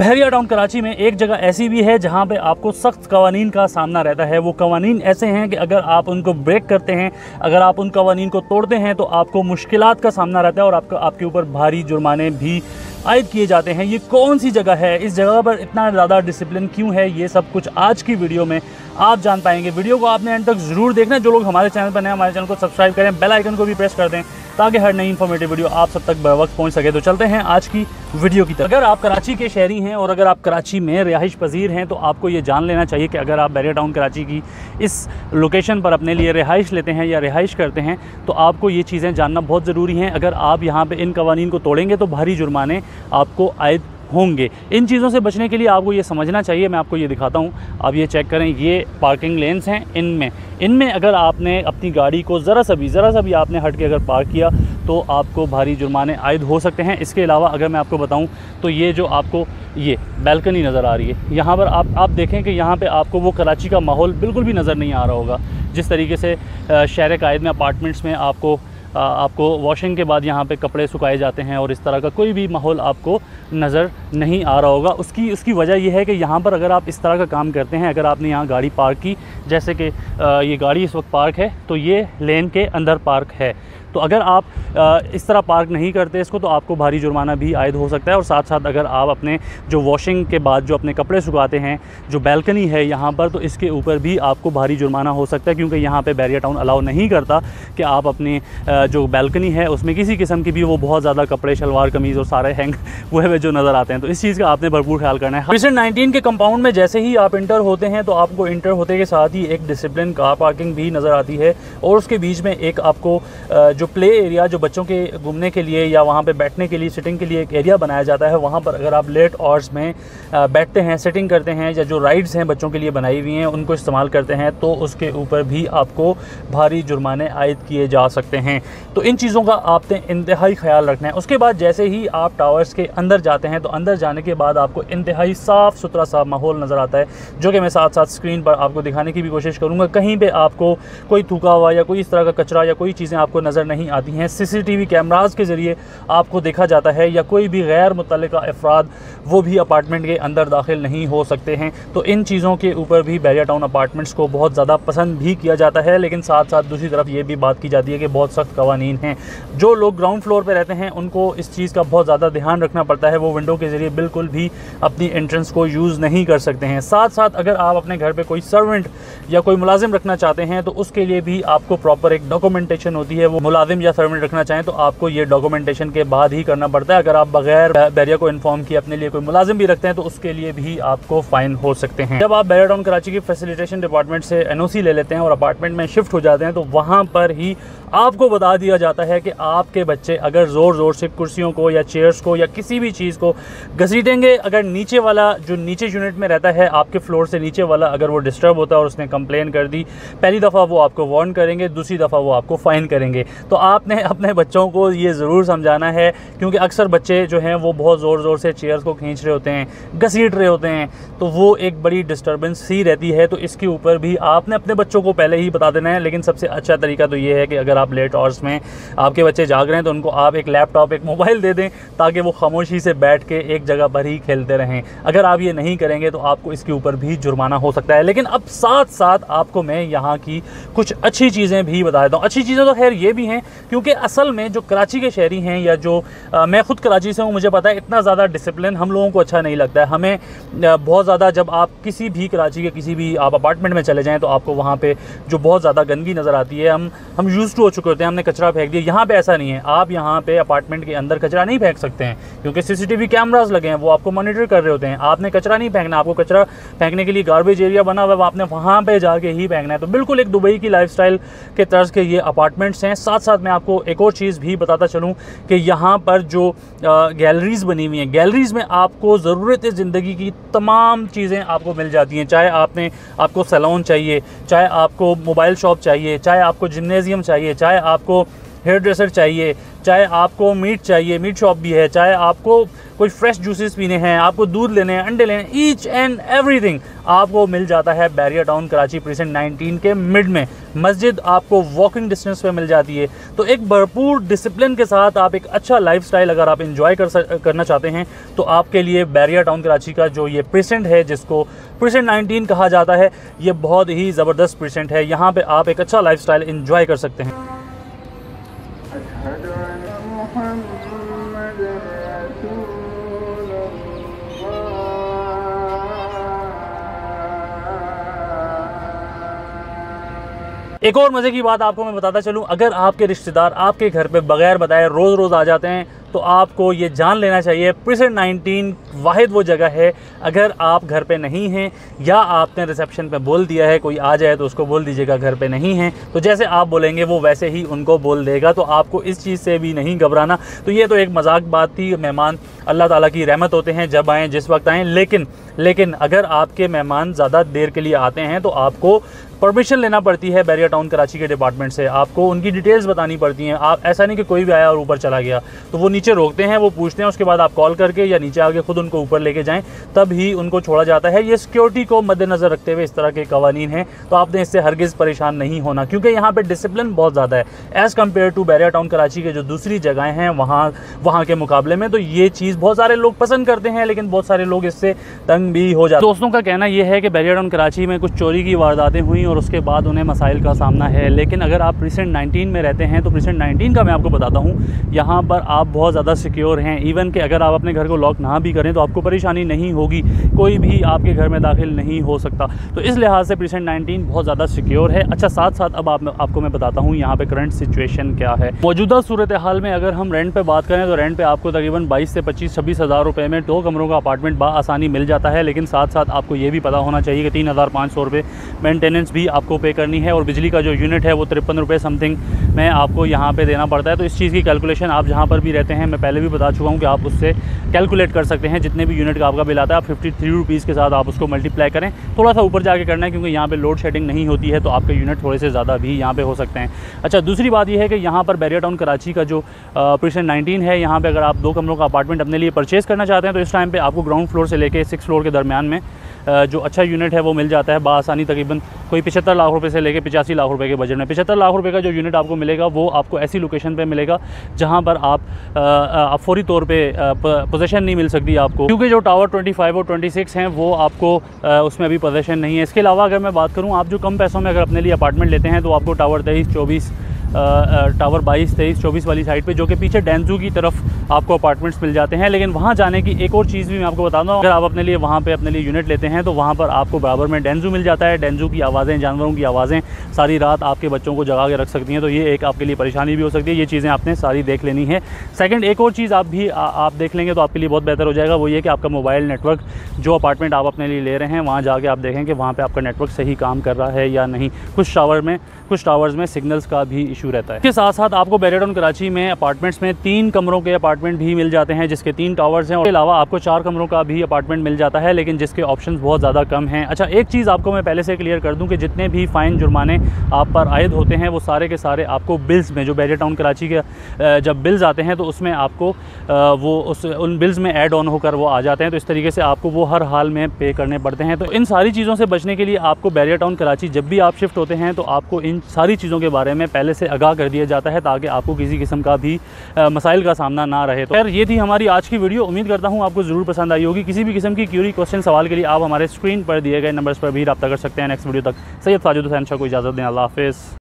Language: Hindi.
बहरिया टाउन कराची में एक जगह ऐसी भी है जहां पे आपको सख्त कवानीन का सामना रहता है। वो कवानीन ऐसे हैं कि अगर आप उनको ब्रेक करते हैं, अगर आप उन कवानीन को तोड़ते हैं तो आपको मुश्किलात का सामना रहता है और आपके ऊपर भारी जुर्माने भी आयद किए जाते हैं। ये कौन सी जगह है, इस जगह पर इतना ज़्यादा डिसिप्लिन क्यों है, ये सब कुछ आज की वीडियो में आप जान पाएंगे। वीडियो को आपने एंड तक ज़रूर देखना है। जो लोग हमारे चैनल पर नए, हमारे चैनल को सब्सक्राइब करें, बेल आइकन को भी प्रेस कर दें ताकि हर नई इंफॉर्मेटिव वीडियो आप सब तक बर वक्त पहुँच सके। तो चलते हैं आज की वीडियो की तरफ। अगर आप कराची के शहरी हैं और अगर आप कराची में रिहाइश पजीर हैं तो आपको ये जान लेना चाहिए कि अगर आप बहरिया टाउन कराची की इस लोकेशन पर अपने लिए रिहाइश लेते हैं या रिहाइश करते हैं तो आपको ये चीज़ें जानना बहुत ज़रूरी हैं। अगर आप यहाँ पे इन कवानीन को तोड़ेंगे तो भारी जुर्माने आपको आयद होंगे। इन चीज़ों से बचने के लिए आपको ये समझना चाहिए। मैं आपको ये दिखाता हूँ, आप ये चेक करें, ये पार्किंग लेन्स हैं। इनमें अगर आपने अपनी गाड़ी को ज़रा सा भी आपने हट के अगर पार्क किया तो आपको भारी जुर्माने आयद हो सकते हैं। इसके अलावा अगर मैं आपको बताऊं तो ये जो आपको ये बैल्कनी नज़र आ रही है, यहाँ पर आप देखें कि यहाँ पे आपको वो कराची का माहौल बिल्कुल भी नज़र नहीं आ रहा होगा। जिस तरीके से शहर कायद में अपार्टमेंट्स में आपको वॉशिंग के बाद यहाँ पे कपड़े सुखाए जाते हैं और इस तरह का कोई भी माहौल आपको नज़र नहीं आ रहा होगा। उसकी वजह यह है कि यहाँ पर अगर आप इस तरह का काम करते हैं, अगर आपने यहाँ गाड़ी पार्क की, जैसे कि ये गाड़ी इस वक्त पार्क है तो ये लेन के अंदर पार्क है, तो अगर आप इस तरह पार्क नहीं करते इसको तो आपको भारी जुर्माना भी आयद हो सकता है। और साथ साथ अगर आप अपने जो वॉशिंग के बाद जो अपने कपड़े सुखाते हैं, जो बैल्कनी है यहाँ पर, तो इसके ऊपर भी आपको भारी जुर्माना हो सकता है, क्योंकि यहाँ पे बहरिया टाउन अलाउ नहीं करता कि आप अपनी जो बैल्कनी है उसमें किसी किस्म की भी वो बहुत ज़्यादा कपड़े, शलवार कमीज़ और सारे हैंग हुए हुए जो नज़र आते हैं। तो इस चीज़ का आपने भरपूर ख्याल करना है। प्रीसेंट 19 के कंपाउंड में जैसे ही आप इंटर होते हैं तो आपको इंटर होते के साथ ही एक डिसिप्लिन कार पार्किंग भी नज़र आती है और उसके बीच में एक आपको जो प्ले एरिया, जो बच्चों के घूमने के लिए या वहाँ पे बैठने के लिए, सिटिंग के लिए एक एरिया बनाया जाता है। वहाँ पर अगर आप लेट आवर्स में बैठते हैं, सिटिंग करते हैं या जो राइड्स हैं बच्चों के लिए बनाई हुई हैं उनको इस्तेमाल करते हैं तो उसके ऊपर भी आपको भारी जुर्माने आयद किए जा सकते हैं। तो इन चीज़ों का आपने इंतहाई ख्याल रखना है। उसके बाद जैसे ही आप टावर्स के अंदर जाते हैं तो अंदर जाने के बाद आपको इंतहाई साफ़ सुथरा सा माहौल नज़र आता है, जो कि मैं साथ साथ स्क्रीन पर आपको दिखाने की भी कोशिश करूँगा। कहीं पर आपको कोई थूका हुआ या कोई इस तरह का कचरा या कोई चीज़ें आपको नज़र नहीं आती हैं। CCTV कैमरास के ज़रिए आपको देखा जाता है या कोई भी गैर मुतल्लिका अफराद वो भी अपार्टमेंट के अंदर दाखिल नहीं हो सकते हैं। तो इन चीज़ों के ऊपर भी बहरिया टाउन अपार्टमेंट्स को बहुत ज़्यादा पसंद भी किया जाता है, लेकिन साथ साथ दूसरी तरफ ये भी बात की जाती है कि बहुत सख्त कवानीन हैं। जो लोग ग्राउंड फ्लोर पर रहते हैं उनको इस चीज़ का बहुत ज़्यादा ध्यान रखना पड़ता है। वो विंडो के ज़रिए बिल्कुल भी अपनी एंट्रेंस को यूज़ नहीं कर सकते हैं। साथ साथ अगर आप अपने घर पर कोई सर्वेंट या कोई मुलाजिम रखना चाहते हैं तो उसके लिए भी आपको प्रॉपर एक डॉक्यूमेंटेशन होती है। वो मुलाजिम या सर्वेंट रखना चाहें तो आपको ये डॉक्यूमेंटेशन के बाद ही करना पड़ता है। अगर आप बगैर बहरिया को इन्फॉर्म किए अपने लिए कोई मुलाजिम भी रखते हैं तो उसके लिए भी आपको फ़ाइन हो सकते हैं। जब आप बहरिया टाउन कराची की फैसिलिटेशन डिपार्टमेंट से NOC ले लेते हैं और अपार्टमेंट में शिफ्ट हो जाते हैं तो वहाँ पर ही आपको बता दिया जाता है कि आपके बच्चे अगर ज़ोर ज़ोर से कुर्सियों को या चेयर्स को या किसी भी चीज़ को घसीटेंगे, अगर नीचे वाला जो नीचे यूनिट में रहता है आपके फ्लोर से नीचे वाला अगर वो डिस्टर्ब होता है और उसने कंप्लेन कर दी, पहली दफ़ा वो आपको वार्न करेंगे, दूसरी दफ़ा वो आपको फ़ाइन करेंगे। तो आपने अपने बच्चों को ये ज़रूर समझाना है, क्योंकि अक्सर बच्चे जो हैं वो बहुत ज़ोर ज़ोर से चेयर्स को खींच रहे होते हैं, घसीट रहे होते हैं, तो वो एक बड़ी डिस्टर्बेंस सी रहती है। तो इसके ऊपर भी आपने अपने बच्चों को पहले ही बता देना है। लेकिन सबसे अच्छा तरीका तो ये है कि अगर आप लेट आवर्स में आपके बच्चे जाग रहे हैं तो उनको आप एक लैपटॉप, एक मोबाइल दे दें ताकि वो खामोशी से बैठ के एक जगह पर ही खेलते रहें। अगर आप ये नहीं करेंगे तो आपको इसके ऊपर भी जुर्माना हो सकता है। लेकिन अब साथ साथ आपको मैं यहाँ की कुछ अच्छी चीज़ें भी बता देता हूँ। अच्छी चीज़ें तो खैर ये भी हैं क्योंकि असल में जो कराची के शहरी हैं या जो मैं ख़ुद कराची से हूँ, मुझे पता है इतना ज़्यादा डिसिप्लिन हम लोगों को अच्छा नहीं लगता है। हमें बहुत ज़्यादा, जब आप किसी भी कराची के किसी भी आप अपार्टमेंट में चले जाएँ तो आपको वहाँ पे जो बहुत ज़्यादा गंदगी नज़र आती है, हम यूज़ टू हो चुके होते हैं, हमने कचरा फेंक दिया। यहाँ पे ऐसा नहीं है। आप यहाँ पे अपार्टमेंट के अंदर कचरा नहीं फेंक सकते हैं क्योंकि CCTV कैमरास लगे हैं, वो आपको मॉनिटर कर रहे होते हैं। आपने कचरा नहीं फेंकना, आपको कचरा फेंकने के लिए गार्बेज एरिया बना हुआ है, आपने वहाँ पे जाके ही फेंकना है। तो बिल्कुल एक दुबई की लाइफस्टाइल के तर्ज के ये अपार्टमेंट्स हैं। साथ साथ मैं आपको एक और चीज़ भी बताता चलूँ कि यहाँ पर जो गैलरीज़ बनी हुई हैं, गैलरीज़ में आपको ज़रूरत ज़िंदगी की तमाम चीज़ें आपको मिल जाती हैं। चाहे आपको सैलून चाहिए, चाहे आपको मोबाइल शॉप चाहिए, चाहे आपको जिम्नेजियम चाहिए, चाहे आपको हेयर ड्रेसर चाहिए, चाहे आपको मीट चाहिए, मीट शॉप भी है, चाहे आपको कोई फ्रेश जूसेस पीने हैं, आपको दूध लेने हैं, अंडे लेने हैं, ईच एंड एवरीथिंग आपको मिल जाता है बैरियर टाउन कराची प्रीसेंट 19 के मिड में। मस्जिद आपको वॉकिंग डिस्टेंस पे मिल जाती है। तो एक भरपूर डिसिप्लिन के साथ आप एक अच्छा लाइफस्टाइल अगर आप इंजॉय करना चाहते हैं तो आपके लिए बैरियर टाउन कराची का जो ये प्रीसेंट है, जिसको प्रीसेंट 19 कहा जाता है, ये बहुत ही ज़बरदस्त प्रीसेंट है। यहाँ पे आप एक अच्छा लाइफस्टाइल इंजॉय कर सकते हैं। एक और मज़े की बात आपको मैं बताता चलूँ, अगर आपके रिश्तेदार आपके घर पे बगैर बताए रोज़ रोज़ आ जाते हैं तो आपको ये जान लेना चाहिए प्रीसेंट 19 वाहिद वो जगह है, अगर आप घर पे नहीं हैं या आपने रिसेप्शन पे बोल दिया है कोई आ जाए तो उसको बोल दीजिएगा घर पे नहीं है, तो जैसे आप बोलेंगे वो वैसे ही उनको बोल देगा। तो आपको इस चीज़ से भी नहीं घबराना। तो ये तो एक मजाक बात थी। मेहमान अल्लाह ताला की रहमत होते हैं, जब आएँ जिस वक्त आएँ, लेकिन अगर आपके मेहमान ज़्यादा देर के लिए आते हैं तो आपको परमिशन लेना पड़ती है बैरियर टाउन कराची के डिपार्टमेंट से, आपको उनकी डिटेल्स बतानी पड़ती हैं। आप ऐसा नहीं कि कोई भी आया और ऊपर चला गया, तो वो नीचे रोकते हैं, वो पूछते हैं, उसके बाद आप कॉल करके या नीचे आके खुद उनको ऊपर लेके जाएं, तब ही उनको छोड़ा जाता है। ये सिक्योरिटी को मद्देनज़र रखते हुए इस तरह के कवानीन हैं, तो आपने इससे हरगिज़ परेशान नहीं होना, क्योंकि यहाँ पर डिसिप्लिन बहुत ज़्यादा है as compare to Bahria Town Karachi के जो दूसरी जगहें हैं वहाँ के मुकाबले में। तो ये चीज़ बहुत सारे लोग पसंद करते हैं, लेकिन बहुत सारे लोग इससे तंग भी हो जाते हैं। दोस्तों का कहना यह है कि बैरियर टाउन कराची में कुछ चोरी की वारदातें हुई और उसके बाद उन्हें मसाइल का सामना है, लेकिन अगर आप प्रीसेंट 19 में रहते हैं तो प्रीसेंट 19 का मैं आपको बताता हूँ, यहाँ पर आप बहुत ज़्यादा सिक्योर हैं। इवन कि अगर आप अपने घर को लॉक ना भी करें तो आपको परेशानी नहीं होगी, कोई भी आपके घर में दाखिल नहीं हो सकता। तो इस लिहाज से प्रीसेंट 19 बहुत ज़्यादा सिक्योर है। अच्छा, साथ साथ अब आपको मैं बताता हूँ यहाँ पे करंट सिचुएशन क्या है। मौजूदा सूरत हाल में अगर हम रेंट पे बात करें तो रेंट पे आपको तकरीबन 22 से 25-26 हज़ार रुपये में 2 कमरों का अपार्टमेंट आसानी मिल जाता है। लेकिन साथ साथ आपको ये भी पता होना चाहिए कि 3,500 रुपये मेंटेनेंस भी आपको पे करनी है, और बिजली का जो यूनिट है वो 53 रुपये समथिंग में आपको यहाँ पे देना पड़ता है। तो इस चीज़ की कैलकुलेशन आप जहाँ पर भी रहते हैं, मैं पहले भी बता चुका हूँ कि आप उससे कैलकुलेट कर सकते हैं। जितने भी यूनिट का आपका बिल आता है, आप 53 रुपीज़ के साथ आप उसको मल्टीप्लाई करें। थोड़ा सा ऊपर जाके करना है, क्योंकि यहाँ पे लोड शेडिंग नहीं होती है, तो आपके यूनिट थोड़े से ज़्यादा भी यहाँ पे हो सकते हैं। अच्छा, दूसरी बात यह है कि यहाँ पर बैरियर टाउन कराची का जो प्रीसेंट 19 है, यहाँ पर अगर आप 2 कमरों का अपार्टमेंट अपने लिए परचेज़ करना चाहते हैं तो इस टाइम पर आपको ग्राउंड फ्लोर से लेकर 6 फ्लोर के दरमियान में जो अच्छा यूनिट है वो मिल जाता है बासानी। तकरीबन कोई 75 लाख रुपए से लेकर 85 लाख रुपए के बजट में। 75 लाख रुपए का जो यूनिट आपको मिलेगा वो आपको ऐसी लोकेशन पे मिलेगा जहां पर आप फौरी तौर पे पोजीशन नहीं मिल सकती आपको, क्योंकि जो टावर 25 और 26 हैं वो आपको उसमें अभी पोजीशन नहीं है। इसके अलावा अगर मैं बात करूँ, आप जो कम पैसों में अगर अपने लिए अपार्टमेंट लेते हैं तो आपको टावर 23, 24 टावर 22, 23, 24 वाली साइड पे, जो कि पीछे डेंजू की तरफ आपको अपार्टमेंट्स मिल जाते हैं। लेकिन वहाँ जाने की एक और चीज़ भी मैं आपको बता दूँ, अगर आप अपने लिए वहाँ पे अपने लिए यूनिट लेते हैं तो वहाँ पर आपको बराबर में डेंजू मिल जाता है। डेंजू की आवाज़ें, जानवरों की आवाज़ें सारी रात आपके बच्चों को जगा के रख सकती हैं, तो ये एक आपके लिए परेशानी भी हो सकती है। ये चीज़ें आपने सारी देख लेनी है। सेकंड, एक और चीज़ आप देख लेंगे तो आपके लिए बहुत बेहतर हो जाएगा, वो ये कि आपका मोबाइल नेटवर्क, जो अपार्टमेंट आप अपने लिए ले रहे हैं वहाँ जाके आप देखें कि वहाँ पर आपका नेटवर्क सही काम कर रहा है या नहीं। कुछ टावर्स में सिग्नल्स का भी इशू रहता है। इसके साथ साथ आपको बैरियर टाउन कराची में अपार्टमेंट्स में 3 कमरों के अपार्टमेंट भी मिल जाते हैं, जिसके 3 टावर्स हैं। और इसके अलावा आपको 4 कमरों का भी अपार्टमेंट मिल जाता है, लेकिन जिसके ऑप्शंस बहुत ज़्यादा कम हैं। अच्छा, एक चीज़ आपको मैं पहले से क्लियर कर दूं कि जितने भी फ़ाइन जुर्माने आप पर आयद होते हैं वो सारे के सारे आपको बिल्स में, जो बैरियर टाउन कराची के जब बिल्स आते हैं तो उसमें आपको उन बिल्स में ऐड ऑन होकर वो आ जाते हैं। तो इस तरीके से आपको वो हर हाल में पे करने पड़ते हैं। तो इन सारी चीज़ों से बचने के लिए आपको बैरियर टाउन कराची जब भी आप शिफ्ट होते हैं तो आपको इन सारी चीज़ों के बारे में पहले से आगाह कर दिया जाता है, ताकि आपको किसी किस्म का भी मसाइल का सामना ना रहे। तो खैर, ये थी हमारी आज की वीडियो। उम्मीद करता हूँ आपको ज़रूर पसंद आई होगी। किसी भी किस्म की क्यूरी, क्वेश्चन, सवाल के लिए आप हमारे स्क्रीन पर दिए गए नंबर्स पर भी रब्ता कर सकते हैं। नेक्स्ट वीडियो तक सैयद साजिद हुसैन शाह को इजाज़त दें। अल्लाह हाफ़िज़।